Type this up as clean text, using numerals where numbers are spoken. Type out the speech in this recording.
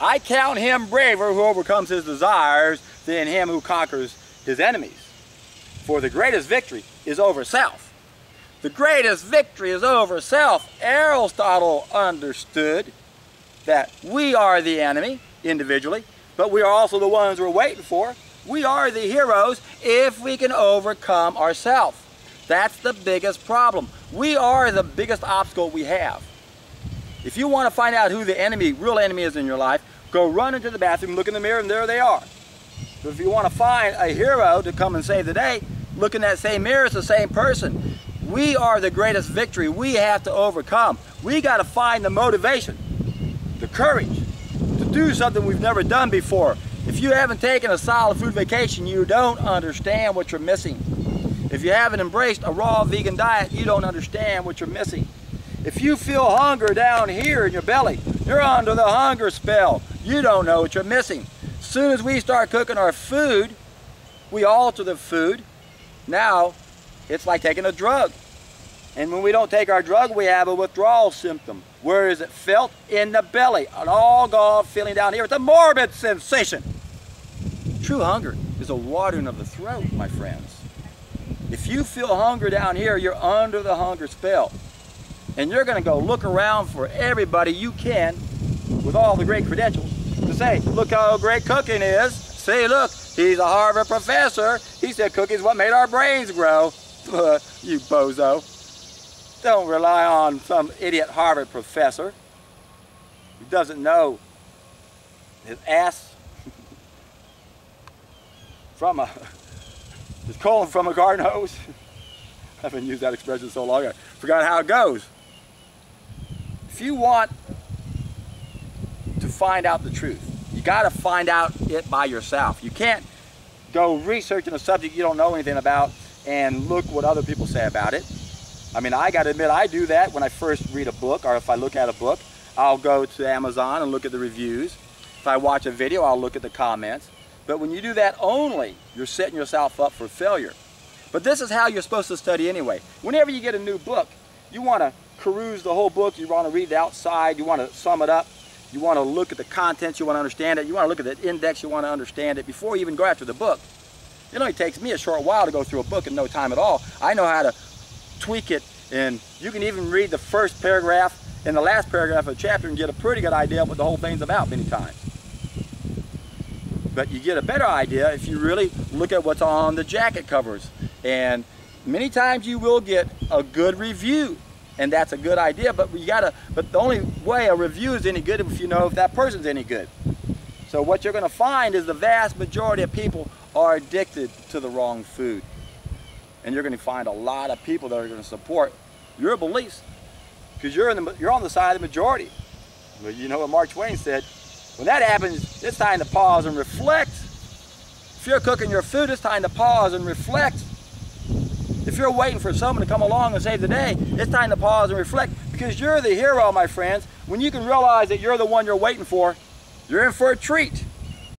I count him braver who overcomes his desires than him who conquers his enemies. For the greatest victory is over self. The greatest victory is over self. Aristotle understood that we are the enemy individually, but we are also the ones we're waiting for. We are the heroes if we can overcome ourselves. That's the biggest problem. We are the biggest obstacle we have. If you want to find out who the real enemy is in your life, go run into the bathroom, look in the mirror, and there they are. But if you want to find a hero to come and save the day, look in that same mirror, it's the same person. We are the greatest victory. We have to overcome. We got to find the motivation, the courage to do something we've never done before. If you haven't taken a solid food vacation, you don't understand what you're missing. If you haven't embraced a raw vegan diet, you don't understand what you're missing. If you feel hunger down here in your belly, you're under the hunger spell. You don't know what you're missing. As soon as we start cooking our food, we alter the food. Now, it's like taking a drug. And when we don't take our drug, we have a withdrawal symptom. Where is it felt? In the belly. An all-gone feeling down here. It's a morbid sensation. True hunger is a watering of the throat, my friends. If you feel hunger down here, you're under the hunger spell. And you're going to go look around for everybody you can with all the great credentials to say, look how great cooking is. Say, look, he's a Harvard professor. He said cooking's what made our brains grow. You bozo. Don't rely on some idiot Harvard professor who doesn't know his ass from his colon from a garden hose. I haven't used that expression so long, I forgot how it goes. If you want to find out the truth, you got to find out it by yourself. You can't go researching a subject you don't know anything about and look what other people say about it. I mean, I got to admit, I do that when I first read a book, or if I look at a book, I'll go to Amazon and look at the reviews. If I watch a video, I'll look at the comments. But when you do that only, you're setting yourself up for failure. But this is how you're supposed to study anyway. Whenever you get a new book, you want to peruse the whole book, you want to read the outside, you want to sum it up, you want to look at the contents, you want to understand it, you want to look at the index, you want to understand it before you even go after the book. It only takes me a short while to go through a book in no time at all. I know how to tweak it, and you can even read the first paragraph and the last paragraph of a chapter and get a pretty good idea of what the whole thing's about many times. But you get a better idea if you really look at what's on the jacket covers. And many times you will get a good review, and that's a good idea, but the only way a review is any good is if you know if that person's any good. So what you're going to find is the vast majority of people are addicted to the wrong food. And you're going to find a lot of people that are going to support your beliefs because you're on the side of the majority. But you know what Mark Twain said, when that happens, it's time to pause and reflect. If you're cooking your food, it's time to pause and reflect. If you're waiting for someone to come along and save the day, it's time to pause and reflect because you're the hero, my friends. When you can realize that you're the one you're waiting for, you're in for a treat.